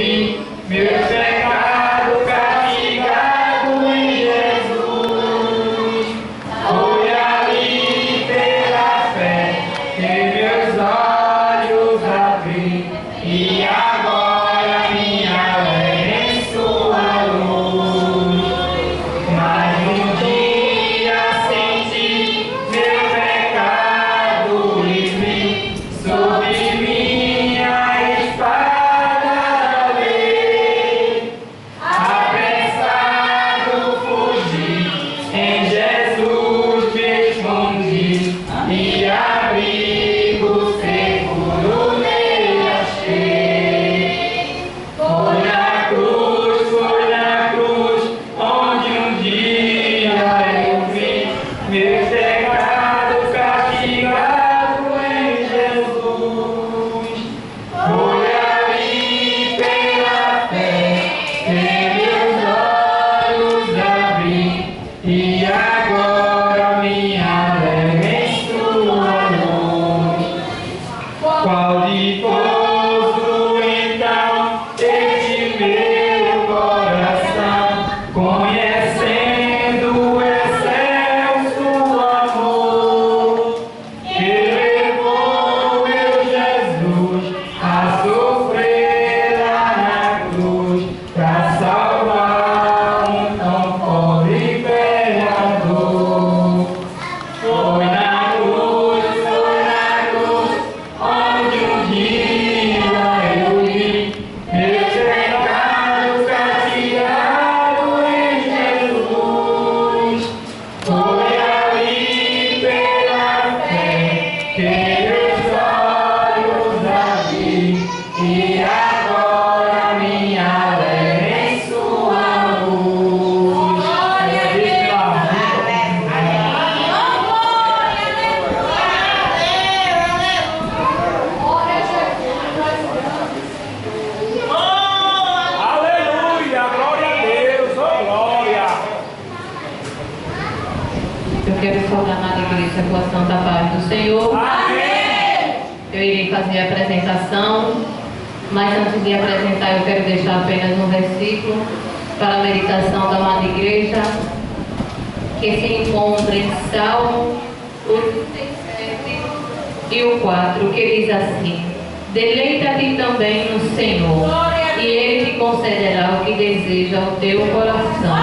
vi meu pecado castigado em Jesus. Foi ali pela fé que meus olhos abri, e agora me alegro em sua luz. Mas um dia senti meu pecado e vi sobre minha espada da lei. Apressado fugi, em Jesus me escondi, e abrigo seguro nele achei. Foi na cruz, onde um dia eu vi meu pecado castigado em Jesus. Foi ali pela fé que meus olhos abri, e agora me alegro em sua luz. Qual de gozo então este meu coração, conhecendo o excelso amor, que levou meu Jesus a sofrer lá na cruz, pra salvar um tão pobre pecador. Foi na cruz, onde um dia eu vi meu pecado castigado em Jesus. Foi ali pela fé que meus olhos abri, e agora me alegro em sua luz. Aleluia, glória a Deus, oh glória. Eu quero saudar na igreja com a santa paz do Senhor. Amém. Eu irei fazer a apresentação, mas antes de apresentar eu quero deixar apenas um versículo para a meditação da amada igreja, que se encontra em Salmo 87 e o 4, que diz assim: deleita-te também no Senhor, e Ele te concederá o que deseja o teu coração.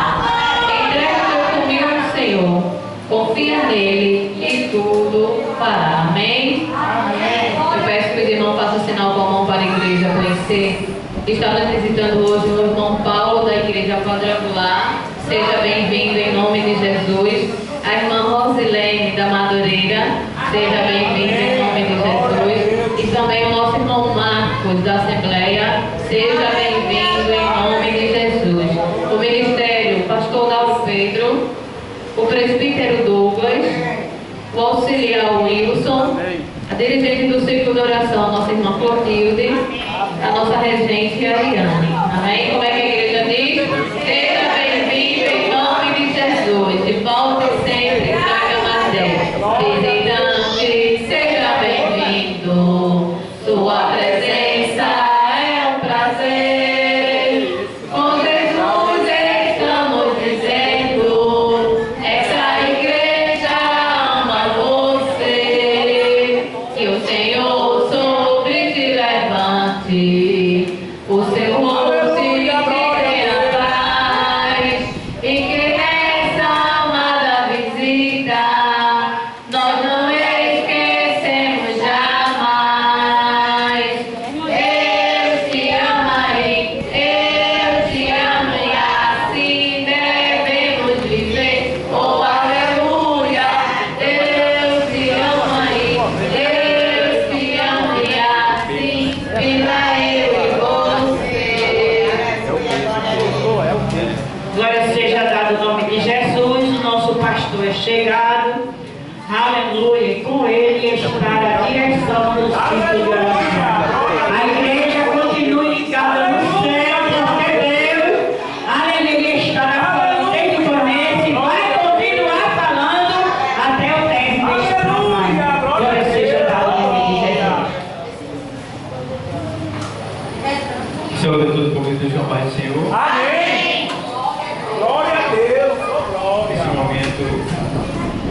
Entrega o teu caminho ao Senhor, confia nele e tudo fará. Amém? Eu peço que o irmão faça o sinal com a mão para a igreja conhecer. Está nos visitando hoje o irmão Paulo da Igreja Quadrangular. Seja bem-vindo em nome de Jesus. A irmã Rosilene da Madureira. Seja bem-vinda em nome de Jesus. E também o nosso irmão Marcos da Assembleia. Seja bem-vindo em nome de Jesus. O ministério, pastor Lauro Pedro, o presbítero Douglas, o auxiliar Wilson, a dirigente do ciclo de oração, nossa irmã Clotilde, a nossa regente Ariane. Amém? Como é que a igreja diz? Seja bem-vindo em nome de Jesus. E volte sempre, traga mais 10. Visitante, seja bem-vindo. Sua presença é um prazer. Com Jesus estamos dizendo, essa igreja ama você. Que o Senhor sobre te levante, o seu rosto te dê paz, e que nessa amada visita nós não esquecemos jamais. Eu te amarei, eu te amo, e assim devemos viver. Oh, aleluia! Deus te ama e Deus te ama, e assim viva eu e você. Glória seja dada o nome de Jesus, o nosso pastor é chegado. Aleluia, e com ele está a direção do ciclo de oração. A igreja continue ligada no céu, porque Deus, aleluia, estará falando desde o começo e vai continuar falando até o término deste trabalho. Glória seja dada o nome de Jesus. Senhor Levanta todo o povo e deixa a paz do Senhor. Amém. Glória a Deus. Oh, glória. Nesse momento,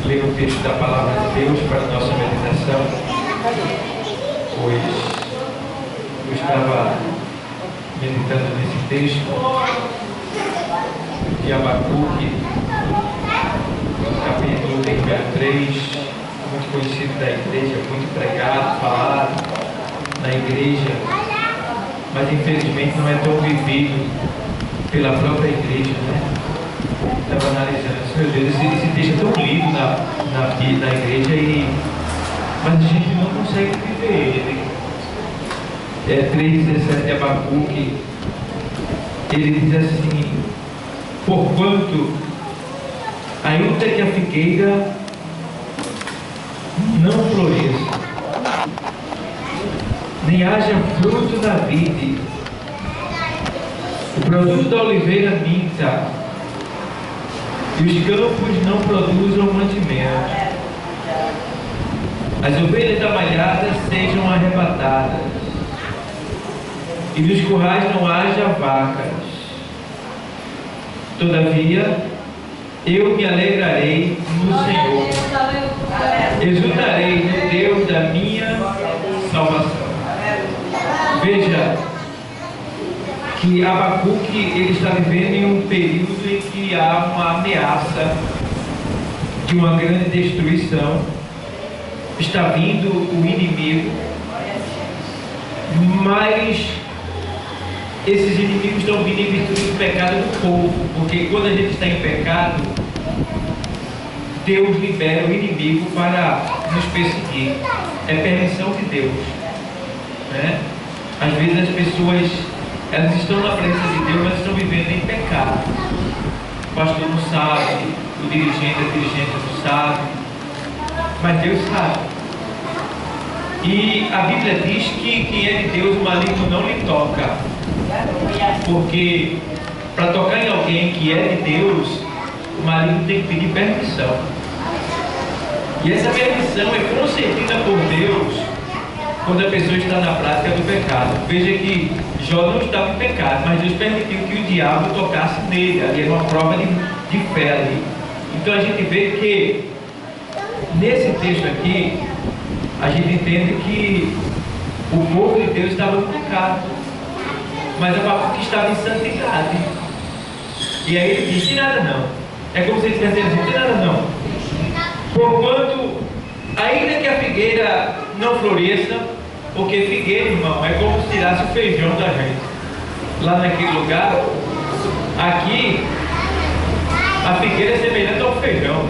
leia o texto da palavra de Deus para a nossa meditação, pois eu estava meditando nesse texto de Abacuque, capítulo de número 3, muito conhecido da igreja, muito pregado, falado na igreja, mas infelizmente não é tão vivido pela própria igreja, né? Estava analisando, meu Deus, esse texto é tão lido na igreja, mas a gente não consegue viver ele. 3,17 de Abacuque, ele diz assim: porquanto, ainda que a figueira não floresça, nem haja fruto na vide, o produto da oliveira minta, e os campos não produzam mantimento, as ovelhas da malhada sejam arrebatadas, e nos currais não haja vacas. Todavia, eu me alegrarei no Senhor, exultarei no Deus da minha salvação. Veja que Abacuque ele está vivendo em um período em que há uma ameaça de uma grande destruição. Está vindo o inimigo, mas esses inimigos estão vindo em virtude do pecado do povo, porque quando a gente está em pecado, Deus libera o inimigo para nos perseguir. É permissão de Deus, né? Às vezes as pessoas, elas estão na presença de Deus, mas estão vivendo em pecado. O pastor não sabe, o dirigente, a dirigente não sabe, mas Deus sabe. E a Bíblia diz que quem é de Deus, o maligno não lhe toca. Porque para tocar em alguém que é de Deus, o maligno tem que pedir permissão. E essa permissão é concedida por Deus quando a pessoa está na prática do pecado. Veja que Jó não estava em pecado, mas Deus permitiu que o diabo tocasse nele. Ali era uma prova de fé ali. Então a gente vê que nesse texto aqui a gente entende que o povo de Deus estava no pecado, mas Abacuque estava em santidade. E aí ele diz: tem nada não. É como se ele estivesse dizendo: tem nada não. Porquanto, ainda que a figueira não floresça, porque figueira, irmão, é como se tirasse o feijão da gente. Lá naquele lugar, aqui, a figueira é semelhante ao feijão,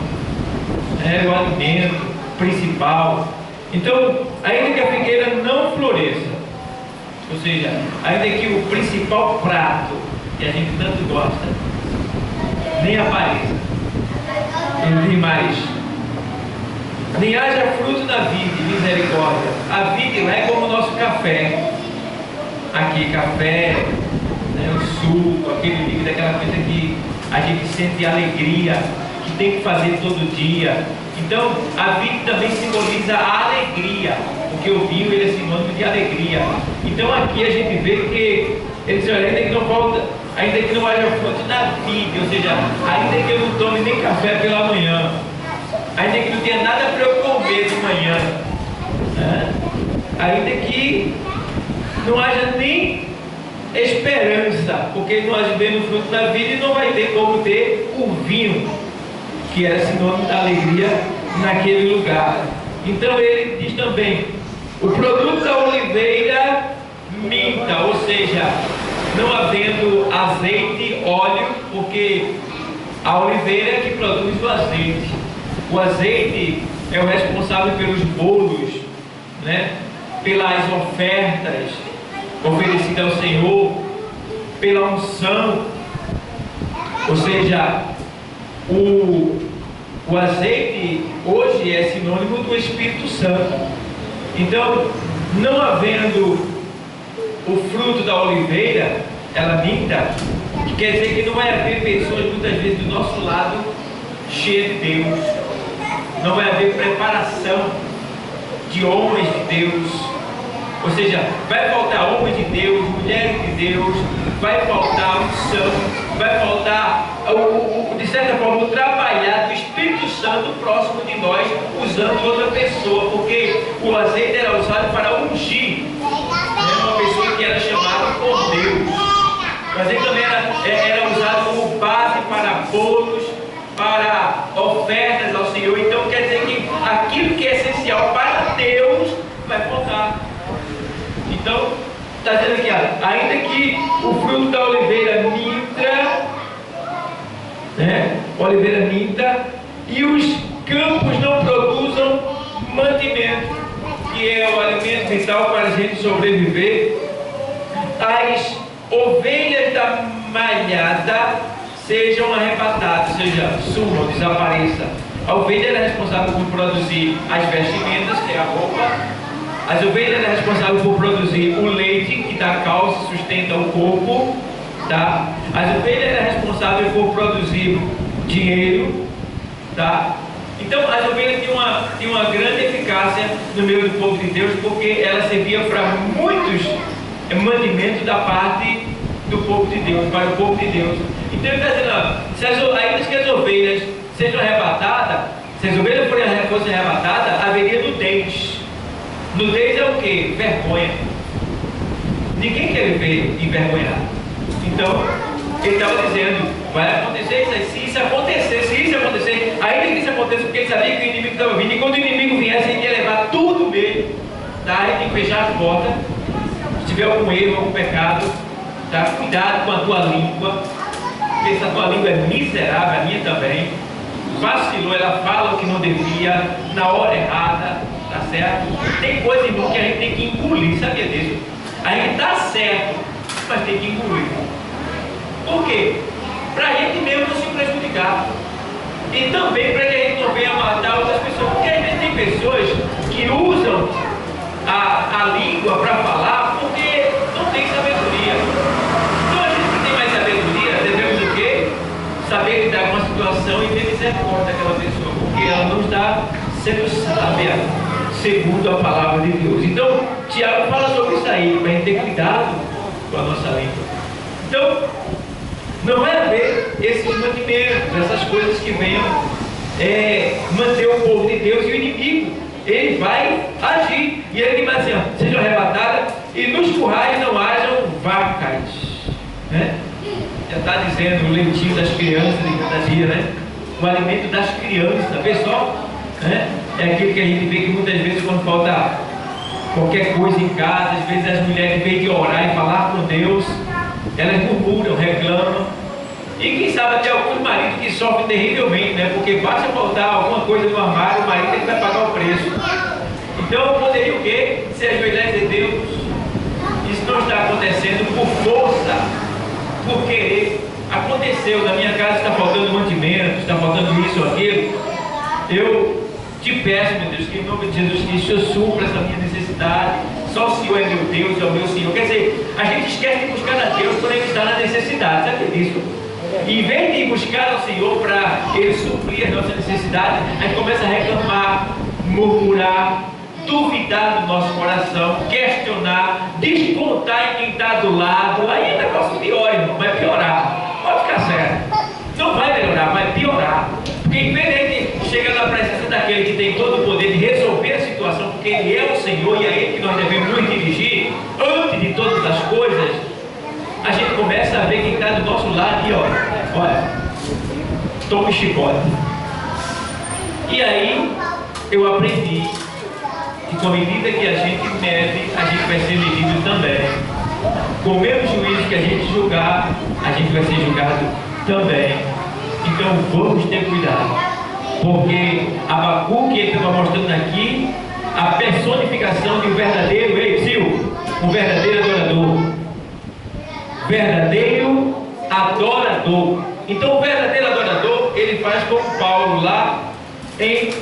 é o alimento principal. Então, ainda que a figueira não floresça, ou seja, ainda que o principal prato que a gente tanto gosta nem apareça, ele diz mais: nem haja fruto na vide, misericórdia. A vide lá é como o nosso café. Aqui, café, né, o suco, aquele líquido, aquela coisa que a gente sente alegria, que tem que fazer todo dia. Então, a vide também simboliza a alegria, porque o vinho ele é sinônimo de alegria. Então, aqui a gente vê que ele diz: olha, ainda que não falta, ainda que não haja fruto na vide, ou seja, ainda que eu não tome nem café pela manhã, ainda que não tenha nada para eu comer de manhã, né? Ainda que não haja nem esperança, porque nós vemos o fruto da vida e não vai ter como ter o vinho, que era sinônimo da alegria naquele lugar. Então ele diz também: o produto da oliveira minta, ou seja, não havendo azeite, óleo, porque a oliveira é que produz o azeite. O azeite é o responsável pelos bolos, né? Pelas ofertas oferecidas ao Senhor, pela unção. Ou seja, o azeite hoje é sinônimo do Espírito Santo. Então, não havendo o fruto da oliveira, ela minta, que quer dizer que não vai haver pessoas muitas vezes do nosso lado cheias de Deus. Não vai haver preparação de homens de Deus, Ou seja, vai faltar homens de Deus, mulheres de Deus, vai faltar unção, vai faltar, de certa forma, o trabalhar do Espírito Santo próximo de nós, usando outra pessoa, porque o azeite era usado para ungir, né, uma pessoa que era chamada por Deus. O azeite também era usado como base para bolos, para ofertas ao Senhor. Então quer dizer que aquilo que é essencial para Deus vai faltar. Então, está dizendo aqui, ainda que o fruto da oliveira minta, né? Oliveira minta, e os campos não produzam mantimento, que é o alimento vital para a gente sobreviver, as ovelhas da malhada sejam arrebatadas, ou seja, sumam, desapareçam. A ovelha era responsável por produzir as vestimentas, que é a roupa. As ovelhas eram responsáveis por produzir o leite, que dá causa e sustenta o corpo, tá? As ovelhas eram responsáveis por produzir dinheiro, tá? Então as ovelhas tinham uma grande eficácia no meio do povo de Deus, porque ela servia para muitos mantimentos da parte do povo de Deus, para o povo de Deus. Então ele está dizendo, ainda que as ovelhas sejam arrebatadas, se as ovelhas fossem arrebatadas, haveria nudez. Nudez é o que? Vergonha. Ninguém quer viver envergonhado. Então, ele estava dizendo, vai acontecer isso aí. Se isso acontecer, ainda que isso aconteça, porque ele sabia que o inimigo estava vindo, e quando o inimigo viesse, ele ia levar tudo dele, tá? Ele tem que fechar as portas. Se tiver algum erro, algum pecado, tá? Cuidado com a tua língua, porque essa tua língua é miserável, a minha também. Vacilou, ela fala o que não devia, na hora errada. Tá certo? Tem coisa, irmão, que a gente tem que engolir, sabia disso? A gente tá certo, mas tem que engolir. Por quê? Para a gente mesmo não se prejudicar. E também para que a gente não venha matar outras pessoas. Porque às vezes tem pessoas que usam a língua para falar porque não tem sabedoria. Então a gente que tem mais sabedoria, devemos o quê? Saber lidar com a situação e ter misericórdia daquela pessoa, porque ela não está sendo sábia segundo a palavra de Deus. Então, Tiago fala sobre isso aí, para a gente ter cuidado com a nossa língua. Então, não vai haver esses mantimentos, essas coisas que venham manter o povo de Deus, e o inimigo, ele vai agir, e ele vai dizer, sejam arrebatadas, e nos currais não hajam vacas, né? Já está dizendo o leitinho das crianças de cada dia, né? O alimento das crianças, pessoal, né? É aquilo que a gente vê que muitas vezes quando falta qualquer coisa em casa, às vezes as mulheres, em vez de orar e falar com Deus, elas murmuram, reclamam. E quem sabe até alguns maridos que sofrem terrivelmente, né? Porque basta faltar alguma coisa no armário, o marido ele vai pagar o preço. Então poderia o quê? Se ajoelhar e dizer, Deus, isso não está acontecendo por força, por querer. Aconteceu, na minha casa está faltando mantimento, está faltando isso ou aquilo. Eu te peço, meu Deus, que em nome de Jesus Cristo eu supra essa minha necessidade. Só o Senhor é meu Deus, é o meu Senhor. Quer dizer, a gente esquece de buscar a Deus quando a gente está na necessidade, sabe disso? E em vez de buscar ao Senhor para Ele suprir as nossas necessidades, a gente começa a reclamar, murmurar, duvidar do nosso coração, questionar, descontar em quem está do lado. Aí o negócio pior, irmão, vai piorar. Pode ficar certo. Não vai melhorar, vai piorar. Porque em vez de a gente chegar na presença daquele que tem todo o poder de resolver a situação, porque Ele é o Senhor e é Ele que nós devemos nos dirigir, antes de todas as coisas, a gente começa a ver quem está do nosso lado e olha, toma o chicote. E aí eu aprendi que com a medida que a gente mede, a gente vai ser medido também. Com o mesmo juízo que a gente julgar, a gente vai ser julgado também. Então vamos ter cuidado, porque Abacuque estava mostrando aqui a personificação de um verdadeiro um verdadeiro adorador. Verdadeiro adorador. Então o verdadeiro adorador, ele faz como Paulo lá em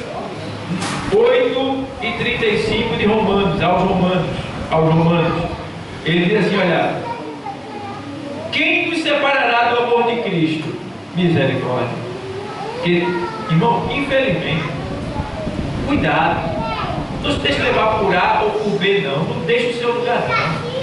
8:35 de Romanos, aos Romanos. Ele diz assim, olha, quem nos separará do amor de Cristo? Misericórdia. Porque, irmão, infelizmente, cuidado. Não se deixe levar por A ou por B, não. Não deixe o seu lugar, não.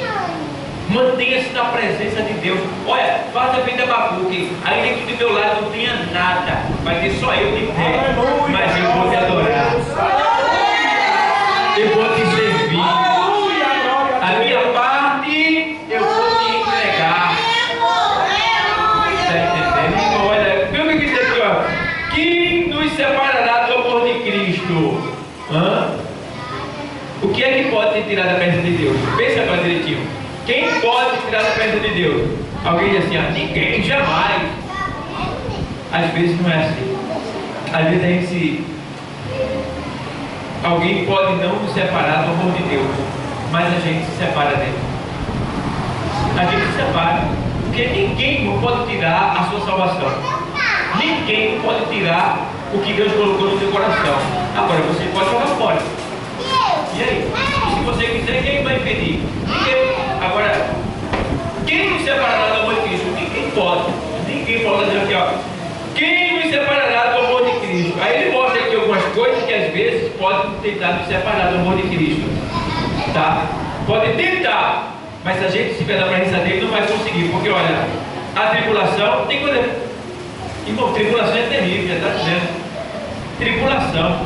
Mantenha-se na presença de Deus. Olha, faça feita Abacuque. Ainda que do meu lado não tenha nada, vai ter só eu de pé. Mas eu vou te adorar. Eu vou te servir. A minha parte eu vou te entregar. Está entendendo? Olha, viu o que diz aqui, ó? Quem nos separará do amor de Cristo? O que é que pode te tirar da presença de Deus? Pensa agora direitinho. Quem pode te tirar da presença de Deus? Alguém diz assim, ninguém, jamais. Às vezes não é assim. Às vezes a gente alguém pode não nos separar do amor de Deus, mas a gente se separa dele. A gente se separa. Porque ninguém não pode tirar a sua salvação. Ninguém pode tirar o que Deus colocou no seu coração. Agora você pode jogar fora. E aí? Se você quiser, quem vai impedir? Ninguém. Agora, quem nos separará do amor de Cristo? Ninguém pode. Ninguém pode dizer aqui, ó. Quem nos separará do amor de Cristo? Aí ele mostra aqui algumas coisas que às vezes podem tentar nos separar do amor de Cristo. Tá? Pode tentar. Mas se a gente estiver na presença dele, não vai conseguir. Porque olha, a tribulação tem coisa. Irmão, tribulação é terrível, já está dizendo. Tribulação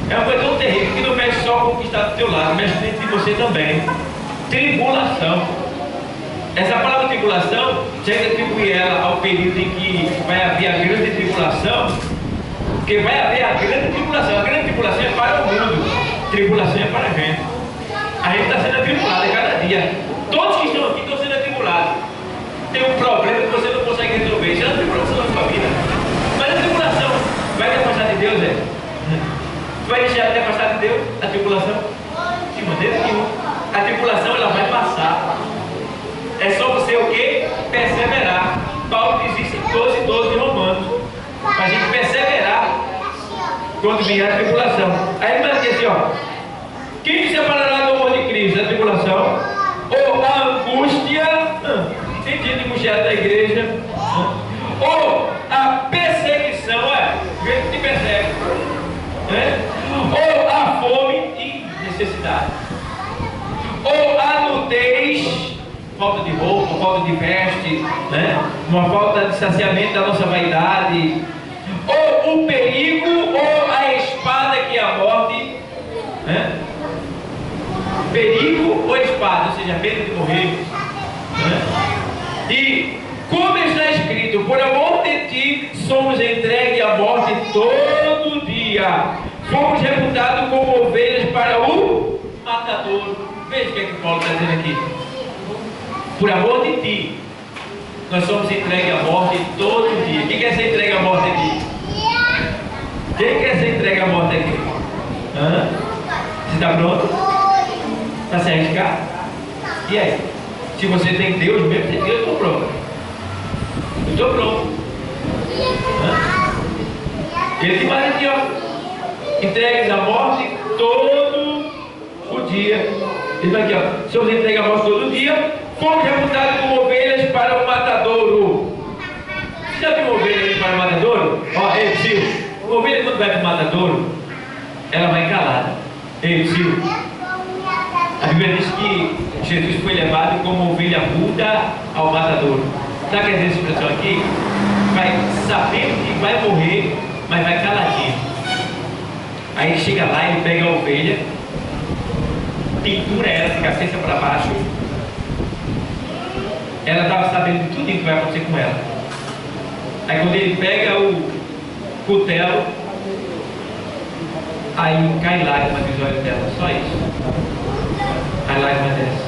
é uma coisa tão terrível que não mexe só com o que está do teu lado, mexe dentro de você também. Tribulação. Essa palavra tribulação, já atribui ela ao período em que vai haver a grande tribulação, porque vai haver a grande tribulação. A grande tribulação é para o mundo, tribulação é para a gente. A gente está sendo atribulado a cada dia. Todos que estão aqui estão sendo atribulados. Tem um problema que você não consegue resolver. Isso é uma tribulação na sua vida. Mas a tribulação vai te afastar de Deus, vai deixar de te afastar de Deus, a tribulação? De maneira nenhuma. A tribulação ela vai passar. É só você o quê? Perseverar. Paulo diz isso em 12 de Romanos. Para a gente perseverar quando vier a tribulação. Aí ele vai dizer assim, ó. Quem se separará do amor de Cristo? A tribulação? Ou a angústia? Sentido de angustiado da igreja? Ou a perseguição? O que te persegue? Ou a fome e necessidade? Ou a nudez, falta de roupa, falta de veste, uma falta de saciamento da nossa vaidade, ou o perigo, ou a espada que é a morte, perigo ou espada, ou seja, medo de morrer, e como está escrito, por amor de ti somos entregues à morte todo dia, fomos reputados como ovelhas para o matador. Veja o que é que Paulo está dizendo aqui. Por amor de ti, nós somos entregues à morte todo dia. Quem quer ser entregue à morte aqui? Quem quer ser entregue à morte aqui? Você está pronto? Para se arriscar? E aí? Se você tem Deus mesmo, eu estou pronto. Eu estou pronto. Ele te manda aqui, ó. Entregues à morte todo o dia. Ele vai aqui, ó. Somos entregues à morte todo dia. Fomos reputados como ovelhas para o matadouro. Você já viu uma ovelha para o matadouro? Ó, ei, Sil. Uma ovelha quando vai para o matadouro, ela vai calada. Ei, Sil. A Bíblia diz que Jesus foi levado como ovelha muda ao matadouro. Sabe o que é essa expressão aqui? Vai sabendo que vai morrer, mas vai caladinho. Aí ele chega lá, ele pega a ovelha, pintura ela de cabeça para baixo. Ela estava sabendo de tudo que vai acontecer com ela. Aí quando ele pega o cutelo, aí cai lágrima dos olhos dela, só isso. A lágrima desce.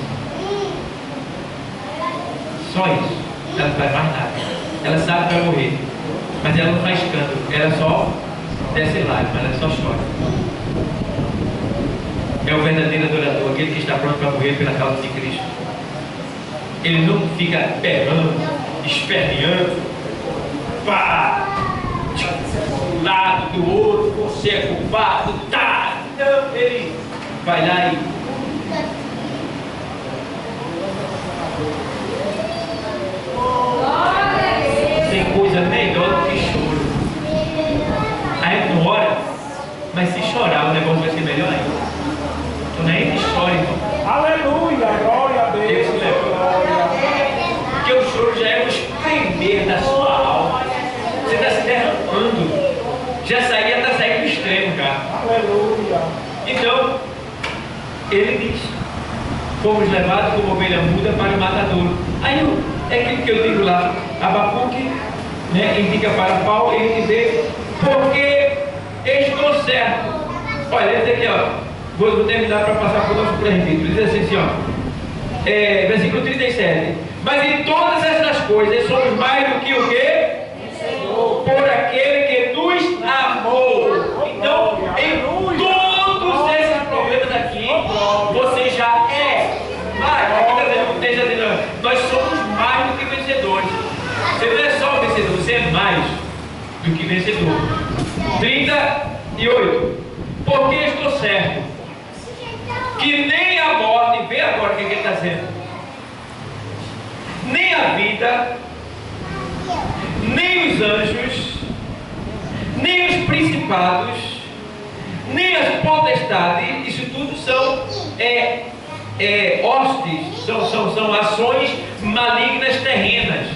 Só isso. Ela não faz mais nada. Ela sabe que vai morrer, mas ela não faz escândalo. Ela só desce lágrima, ela só chora. É o verdadeiro adorador, aquele que está pronto para morrer pela causa de Cristo. Ele não fica berrando, esperneando, pá, de um lado, do outro, você é culpado, tá? Não, ele vai lá e tem coisa melhor do que choro. A gente não ora, mas se chorar o negócio vai ser melhor ainda. espremer da sua alma. Você está se derramando. Já está saindo do extremo, cara. Aleluia. Então, ele diz: fomos levados como ovelha muda para o matadouro. Aí é aquilo que eu digo lá, Abacuque, né, indica para Paulo, ele diz: porque estou certo. Olha, diz aqui, ó, vou terminar para passar para o nosso presbítero. Diz assim, ó, versículo 37. Mas em todas essas coisas somos mais do que o quê? Por aquele que nos amou. Então, em todos esses problemas aqui, você já é mais. Aqui está dizendo, nós somos mais do que vencedores. Você não é só um vencedor, você é mais do que vencedor. 38. Porque estou certo que nem a morte, vê agora o que ele está dizendo, nem a vida, nem os anjos, nem os principados, nem as potestades, isso tudo são hostes, são ações malignas terrenas,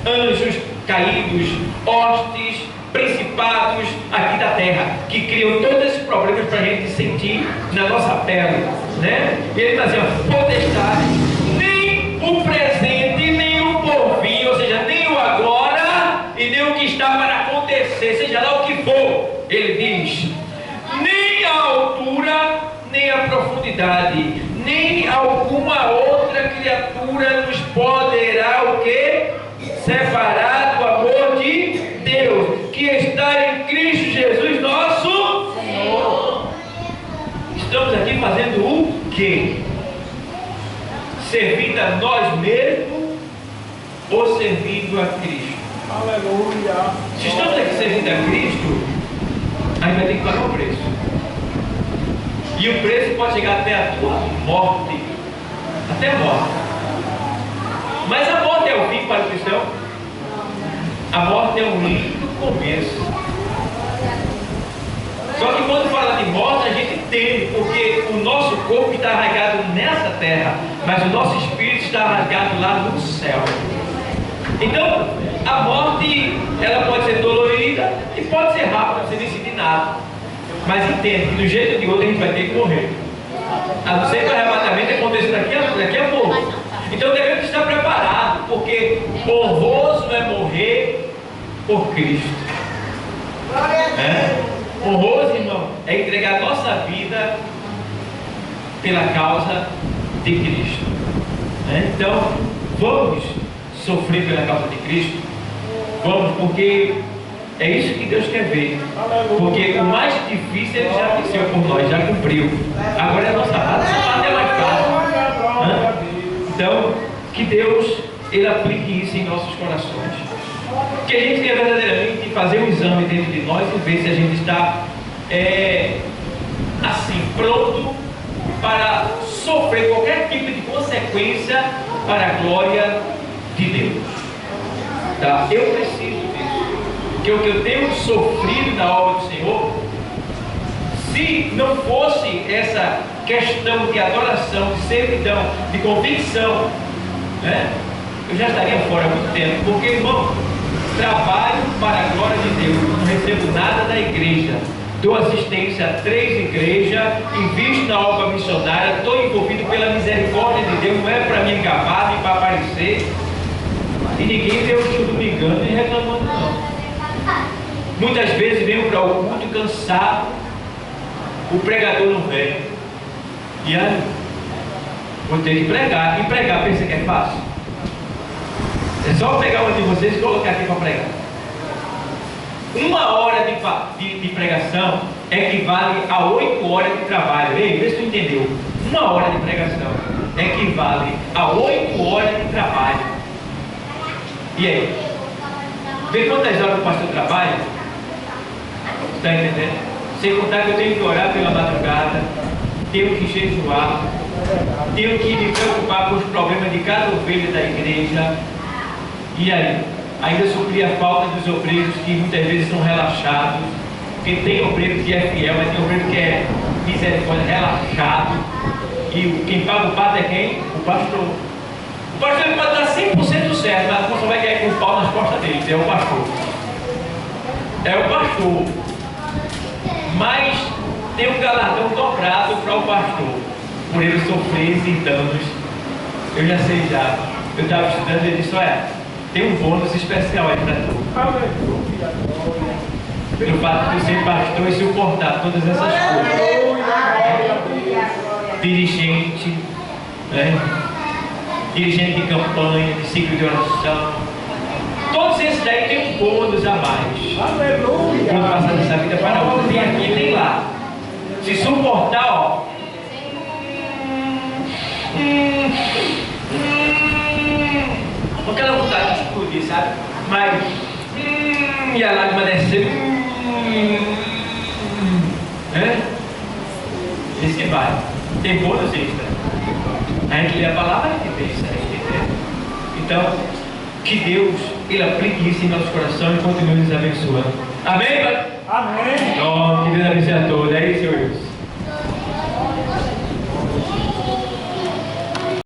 anjos caídos, hostes, principados aqui da terra, que criam todos esses problemas para a gente sentir na nossa pele, né? E ele está dizendo, potestade, nem o presente, nem o porvir, ou seja, nem o agora e nem o que está para acontecer, seja lá o que for. Ele diz, nem a altura, nem a profundidade, nem alguma outra criatura nos poderá o quê? Separar do amor de Deus, que está em Cristo Jesus, nosso Senhor. Estamos aqui fazendo o quê? Servindo a nós mesmos ou servindo a Cristo? Aleluia. Se estamos aqui servindo a Cristo, a gente vai ter que pagar o preço. E o preço pode chegar até a tua morte. Até a morte. Mas a morte é o fim para o cristão? A morte é um lindo começo. Só que quando fala de morte, a gente entende, porque o nosso corpo está arraigado nessa terra, mas o nosso espírito está arraigado lá no céu. Então, a morte, ela pode ser dolorida e pode ser rápida, você nem sentir nada. Mas entende que do jeito de outro a gente vai ter que morrer. A não ser que o arrebatamento aconteça daqui a pouco. Então devemos estar preparados, porque honroso é morrer por Cristo. Honroso, irmão, é entregar nossa vida pela causa de Cristo. Então, vamos sofrer pela causa de Cristo? Vamos, porque é isso que Deus quer ver. Porque o mais difícil Ele já venceu por nós, já cumpriu. Agora é a nossa parte, essa parte é mais fácil. Então, que Deus Ele aplique isso em nossos corações. Que a gente tenha verdadeiramente fazer um exame dentro de nós e ver se a gente está assim, pronto para sofrer qualquer tipo de consequência para a glória de Deus. Tá? Eu preciso disso. Porque o que eu tenho sofrido na obra do Senhor, se não fosse essa questão de adoração, de servidão, de convicção, né, eu já estaria fora há muito tempo. Porque, irmão, trabalho para a glória de Deus, não recebo nada da igreja, dou assistência a 3 igrejas, invisto na obra missionária, estou envolvido pela misericórdia de Deus, não é para me engabar, nem para aparecer, e ninguém vê o estudo me engano e reclamando não. Muitas vezes venho para o culto cansado, o pregador não vem, e aí, vou ter que pregar, e pregar, pensa que é fácil? É só pegar um de vocês e colocar aqui para pregar. 1 hora de pregação equivale a 8 horas de trabalho. Ei, vê se tu entendeu. 1 hora de pregação equivale a 8 horas de trabalho. E aí? Vê quantas horas o pastor trabalha? Está entendendo? Sem contar que eu tenho que orar pela madrugada, tenho que jejuar, tenho que me preocupar com os problemas de cada ovelha da igreja. E aí? Ainda suprir a falta dos obreiros que muitas vezes são relaxados. Porque tem obreiro que é fiel, mas tem obreiro que é misericórdia, relaxado. E quem paga o pato é quem? O pastor. O pastor pode estar 100% certo, mas você vai cair com falta deles, é o pastor. É o pastor. Mas tem um galardão dobrado para o pastor, por ele sofrer esses danos. Eu já sei já. Eu estava estudando e ele disse, olha, tem um bônus especial aí para tu. Aleluia, glória. Pelo fato de ser pastor e suportar todas essas coisas. Dirigente, né? Dirigente de campanha, de ciclo de oração. Todos esses daí tem um bônus a mais. Aleluia. Quando passar dessa vida para outra, tem aqui, tem lá. Se suportar, ó. Com aquela vontade de explodir, sabe? Mas. E a lágrima descer. Esse que vai. Tem bônus extra. A gente lê a palavra, a gente pensa, a gente entende. Então, que Deus, Ele aplique isso em nosso coração e continue nos abençoando. Amém, Pai? Amém. Oh, que Deus abençoe a todos.